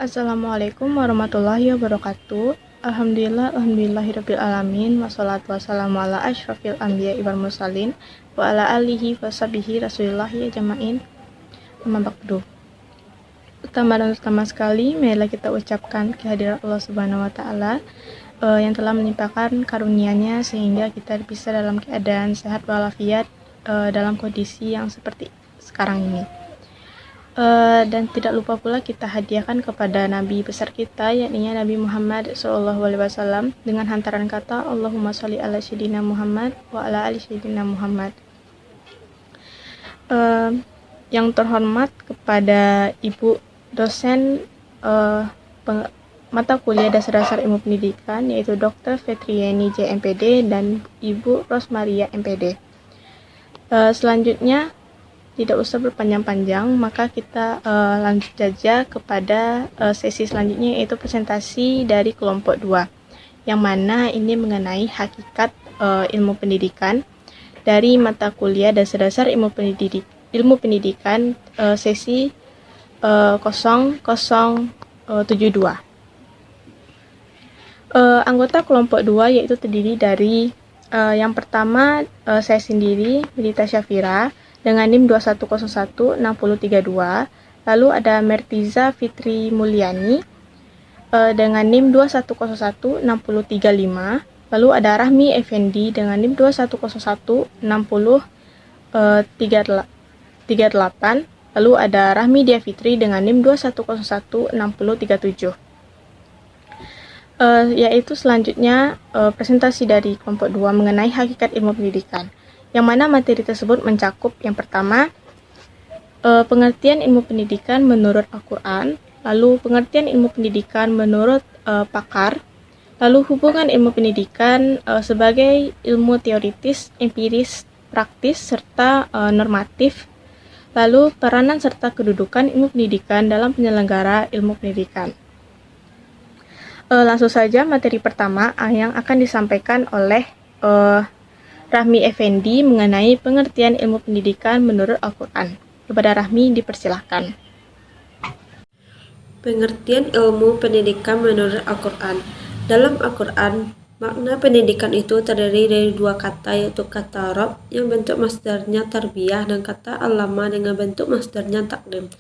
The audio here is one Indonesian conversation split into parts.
Assalamualaikum warahmatullahi wabarakatuh. Alhamdulillahirabbil alamin wassalatu wassalamu ala asyrafil anbiya'i wal mursalin wa ala alihi washabihi rasulillahi ajmain. Amma ba'du. Pertama dan utama sekali, marilah kita ucapkan kehadiran Allah Subhanahu wa taala yang telah melimpahkan karunia-Nya sehingga kita bisa dalam keadaan sehat walafiat dalam kondisi yang seperti sekarang ini. Dan tidak lupa pula kita hadiahkan kepada Nabi besar kita, yakni Nabi Muhammad SAW, dengan hantaran kata Allahumma sholli ala sayyidina Muhammad wa ala ali sayyidina Muhammad. Yang terhormat kepada Ibu dosen mata kuliah dasar ilmu pendidikan, yaitu Dr. Fetriani JMPD dan Ibu Rosmaria MPD. Selanjutnya, tidak usah berpanjang-panjang, maka kita lanjut saja kepada sesi selanjutnya, yaitu presentasi dari kelompok 2, yang mana ini mengenai hakikat ilmu pendidikan dari mata kuliah dasar ilmu pendidikan sesi 0072. Anggota kelompok 2 yaitu terdiri dari yang pertama saya sendiri, Melita Syafira, dengan NIM 21016032, lalu ada Mertiza Fitri Mulyani dengan NIM 21016035, lalu ada Rahmi Effendi dengan NIM 21016038, lalu ada Rahmi Dia Fitri dengan NIM 21016037. Yaitu selanjutnya presentasi dari kelompok 2 mengenai hakikat ilmu pendidikan, yang mana materi tersebut mencakup yang pertama, pengertian ilmu pendidikan menurut Al-Quran, lalu pengertian ilmu pendidikan menurut pakar, lalu hubungan ilmu pendidikan sebagai ilmu teoritis, empiris, praktis, serta normatif, lalu peranan serta kedudukan ilmu pendidikan dalam penyelenggara ilmu pendidikan. Langsung saja materi pertama yang akan disampaikan oleh Rahmi Effendi mengenai pengertian ilmu pendidikan menurut Al-Quran. Kepada Rahmi dipersilahkan. Pengertian ilmu pendidikan menurut Al-Quran. Dalam Al-Quran, makna pendidikan itu terdiri dari dua kata, yaitu kata Rabb yang bentuk masdarnya tarbiyah dan kata Allama dengan bentuk masdarnya taklim.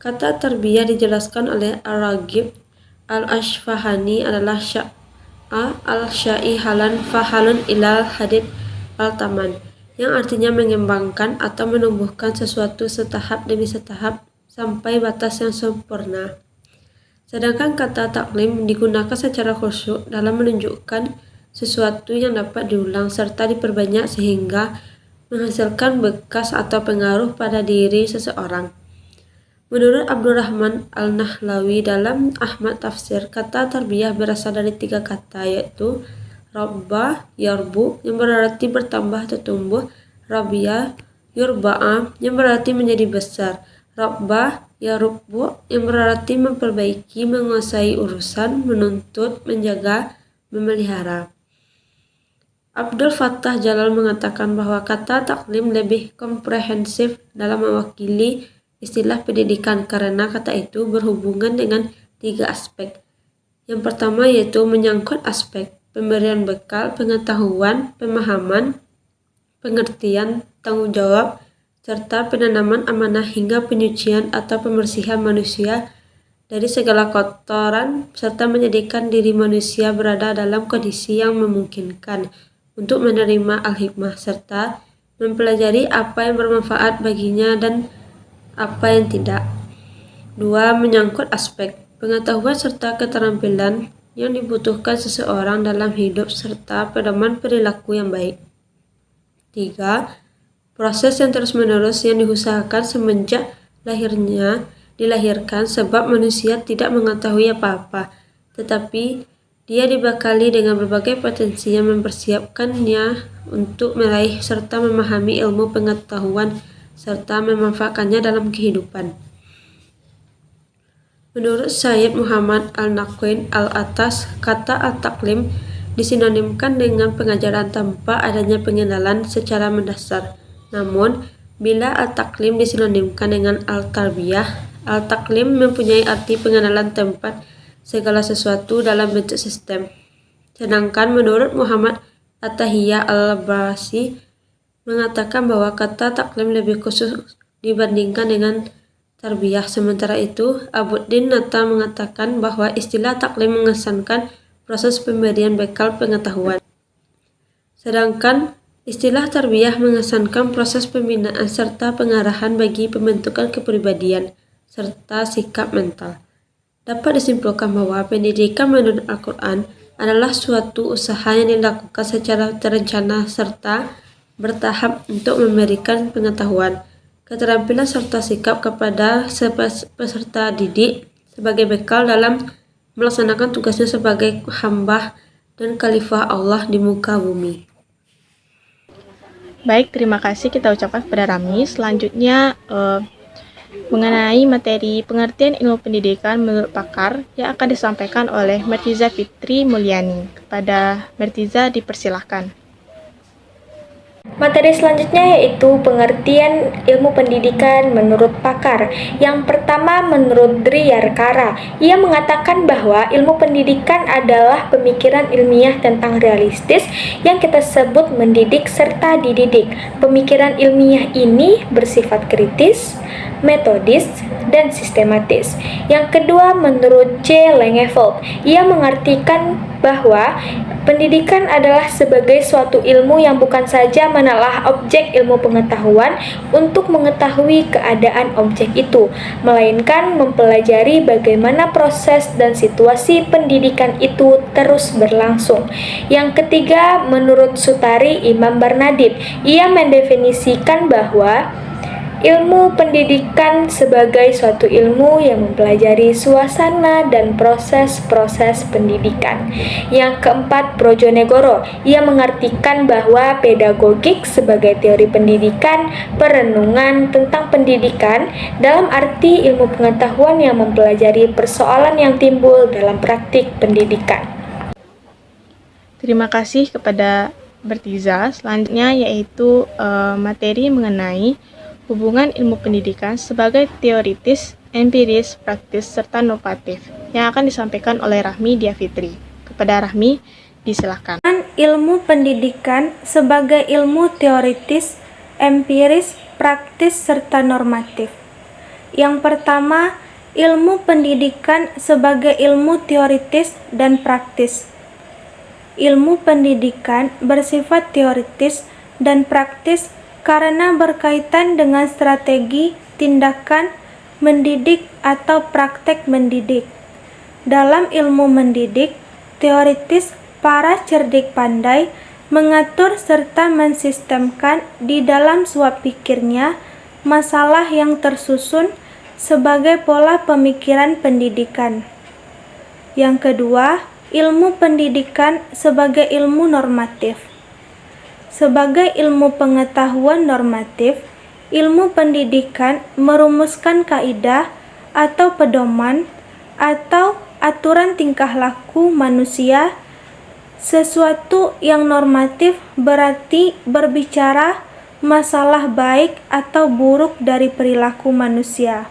Kata tarbiyah dijelaskan oleh Ar-Raghib Al-Ashfahani adalah sya'a al-sya'i halan fahalun ilal hadid al-taman, yang artinya mengembangkan atau menumbuhkan sesuatu setahap demi setahap sampai batas yang sempurna. Sedangkan kata taklim digunakan secara khusyuk dalam menunjukkan sesuatu yang dapat diulang serta diperbanyak sehingga menghasilkan bekas atau pengaruh pada diri seseorang. Menurut Abdurrahman Al-Nahlawi dalam Ahmad Tafsir, kata tarbiyah berasal dari tiga kata, yaitu Rabba yarbu yang berarti bertambah atau tumbuh, Rabia yurba'a yang berarti menjadi besar, Rabba yarubbu yang berarti memperbaiki, menguasai urusan, menuntut, menjaga, memelihara. Abdul Fattah Jalal mengatakan bahwa kata taklim lebih komprehensif dalam mewakili istilah pendidikan karena kata itu berhubungan dengan tiga aspek. Yang pertama yaitu menyangkut aspek pemberian bekal, pengetahuan, pemahaman, pengertian, tanggung jawab, serta penanaman amanah hingga penyucian atau pembersihan manusia dari segala kotoran serta menjadikan diri manusia berada dalam kondisi yang memungkinkan untuk menerima al-hikmah serta mempelajari apa yang bermanfaat baginya dan apa yang tidak. 2. Menyangkut aspek pengetahuan serta keterampilan yang dibutuhkan seseorang dalam hidup serta pedoman perilaku yang baik. 3. Proses yang terus-menerus yang diusahakan semenjak dilahirkan sebab manusia tidak mengetahui apa-apa, tetapi dia dibekali dengan berbagai potensi yang mempersiapkannya untuk meraih serta memahami ilmu pengetahuan serta memanfaatkannya dalam kehidupan. Menurut Syed Muhammad Al-Naqin Al-Atas, kata al-taklim disinonimkan dengan pengajaran tanpa adanya pengenalan secara mendasar. Namun, bila al-taklim disinonimkan dengan al-tarbiyah Al-taklim mempunyai arti pengenalan tempat segala sesuatu dalam bentuk sistem. Sedangkan menurut Muhammad At-Tahiyya Al-Abbasi mengatakan bahwa kata taklim lebih khusus dibandingkan dengan tarbiyah. Sementara itu, Abuddin Nata mengatakan bahwa istilah taklim mengesankan proses pemberian bekal pengetahuan. Sedangkan istilah tarbiyah mengesankan proses pembinaan serta pengarahan bagi pembentukan kepribadian serta sikap mental. Dapat disimpulkan bahwa pendidikan menurut Al-Quran adalah suatu usaha yang dilakukan secara terencana serta bertahap untuk memberikan pengetahuan, keterampilan serta sikap kepada peserta didik sebagai bekal dalam melaksanakan tugasnya sebagai hamba dan khalifah Allah di muka bumi. Baik, terima kasih kita ucapkan kepada Rami. Selanjutnya mengenai materi pengertian ilmu pendidikan menurut pakar yang akan disampaikan oleh Mertiza Fitri Mulyani. Kepada Mertiza dipersilahkan. Materi selanjutnya yaitu pengertian ilmu pendidikan menurut pakar. Yang pertama menurut Dri Yarkara, ia mengatakan bahwa ilmu pendidikan adalah pemikiran ilmiah tentang realistis yang kita sebut mendidik serta dididik. Pemikiran ilmiah ini bersifat kritis, metodis, dan sistematis. Yang kedua menurut J. Langeveld, ia mengartikan bahwa pendidikan adalah sebagai suatu ilmu yang bukan saja menelah objek ilmu pengetahuan untuk mengetahui keadaan objek itu, melainkan mempelajari bagaimana proses dan situasi pendidikan itu terus berlangsung. Yang ketiga, menurut Sutari Imam Barnadib, ia mendefinisikan bahwa ilmu pendidikan sebagai suatu ilmu yang mempelajari suasana dan proses-proses pendidikan. Yang keempat, Brojonegoro, ia mengartikan bahwa pedagogik sebagai teori pendidikan, perenungan tentang pendidikan dalam arti ilmu pengetahuan yang mempelajari persoalan yang timbul dalam praktik pendidikan. Terima kasih kepada Mertiza. Selanjutnya yaitu materi mengenai hubungan ilmu pendidikan sebagai teoritis, empiris, praktis, serta normatif yang akan disampaikan oleh Rahmi Dia Fitri. Kepada Rahmi, disilahkan. Ilmu pendidikan sebagai ilmu teoritis, empiris, praktis, serta normatif. Yang pertama, ilmu pendidikan sebagai ilmu teoritis dan praktis. Ilmu pendidikan bersifat teoritis dan praktis karena berkaitan dengan strategi, tindakan, mendidik atau praktek mendidik. Dalam ilmu mendidik, teoritis para cerdik pandai mengatur serta mensistemkan di dalam suap pikirnya masalah yang tersusun sebagai pola pemikiran pendidikan. Yang kedua, ilmu pendidikan sebagai ilmu normatif. Sebagai ilmu pengetahuan normatif, ilmu pendidikan merumuskan kaidah atau pedoman atau aturan tingkah laku manusia. Sesuatu yang normatif berarti berbicara masalah baik atau buruk dari perilaku manusia.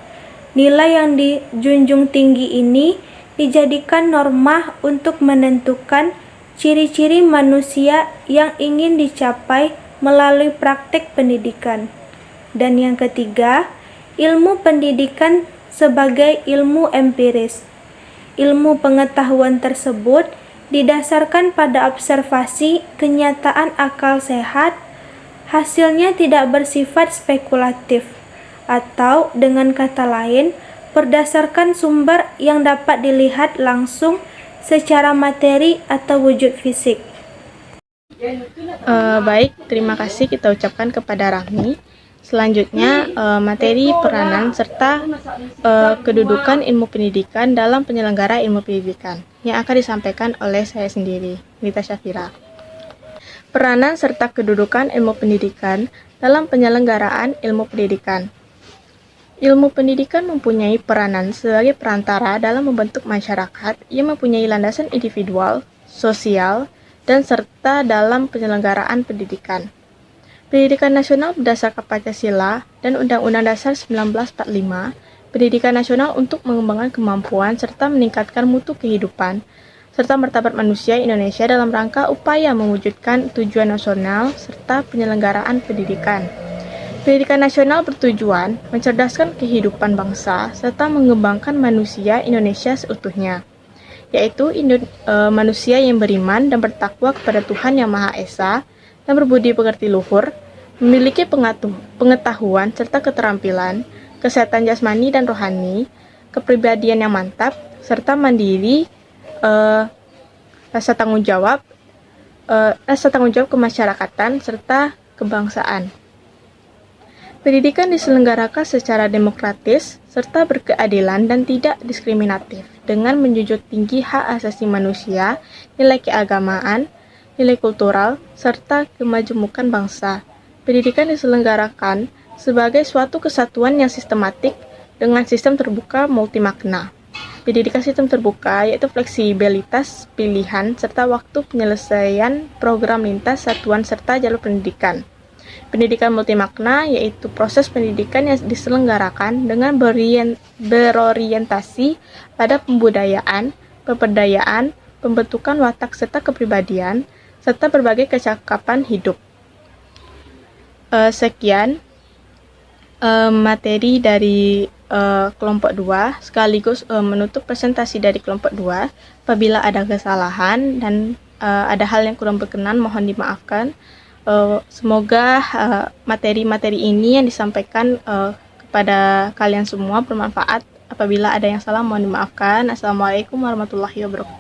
Nilai yang dijunjung tinggi ini dijadikan norma untuk menentukan ciri-ciri manusia yang ingin dicapai melalui praktek pendidikan. Dan yang ketiga, ilmu pendidikan sebagai ilmu empiris. Ilmu pengetahuan tersebut didasarkan pada observasi kenyataan akal sehat, hasilnya tidak bersifat spekulatif, atau dengan kata lain, berdasarkan sumber yang dapat dilihat langsung secara materi atau wujud fisik. Baik, terima kasih kita ucapkan kepada Rahmi. Selanjutnya, materi peranan serta kedudukan ilmu pendidikan dalam penyelenggara ilmu pendidikan yang akan disampaikan oleh saya sendiri, Nita Syafira. Peranan serta kedudukan ilmu pendidikan dalam penyelenggaraan ilmu pendidikan. Ilmu pendidikan mempunyai peranan sebagai perantara dalam membentuk masyarakat yang mempunyai landasan individual, sosial, dan serta dalam penyelenggaraan pendidikan. Pendidikan nasional berdasarkan Pancasila dan Undang-Undang Dasar 1945 Pendidikan nasional untuk mengembangkan kemampuan serta meningkatkan mutu kehidupan serta martabat manusia Indonesia dalam rangka upaya mewujudkan tujuan nasional serta penyelenggaraan pendidikan. Pendidikan nasional bertujuan mencerdaskan kehidupan bangsa serta mengembangkan manusia Indonesia seutuhnya, yaitu manusia yang beriman dan bertakwa kepada Tuhan Yang Maha Esa dan berbudi pekerti luhur, memiliki pengetahuan serta keterampilan, kesehatan jasmani dan rohani, kepribadian yang mantap, serta mandiri, rasa tanggung jawab kemasyarakatan serta kebangsaan. Pendidikan diselenggarakan secara demokratis serta berkeadilan dan tidak diskriminatif dengan menjunjung tinggi hak asasi manusia, nilai keagamaan, nilai kultural, serta kemajemukan bangsa. Pendidikan diselenggarakan sebagai suatu kesatuan yang sistematik dengan sistem terbuka multimakna. Pendidikan sistem terbuka yaitu fleksibilitas pilihan serta waktu penyelesaian program lintas satuan serta jalur pendidikan. Pendidikan multimakna yaitu proses pendidikan yang diselenggarakan dengan berorientasi pada pembudayaan, pemberdayaan, pembentukan watak serta kepribadian, serta berbagai kecakapan hidup. Sekian materi dari kelompok 2 sekaligus menutup presentasi dari kelompok 2. Apabila ada kesalahan dan ada hal yang kurang berkenan mohon dimaafkan. Semoga materi-materi ini yang disampaikan kepada kalian semua bermanfaat. Apabila ada yang salah mohon dimaafkan. Assalamualaikum warahmatullahi wabarakatuh.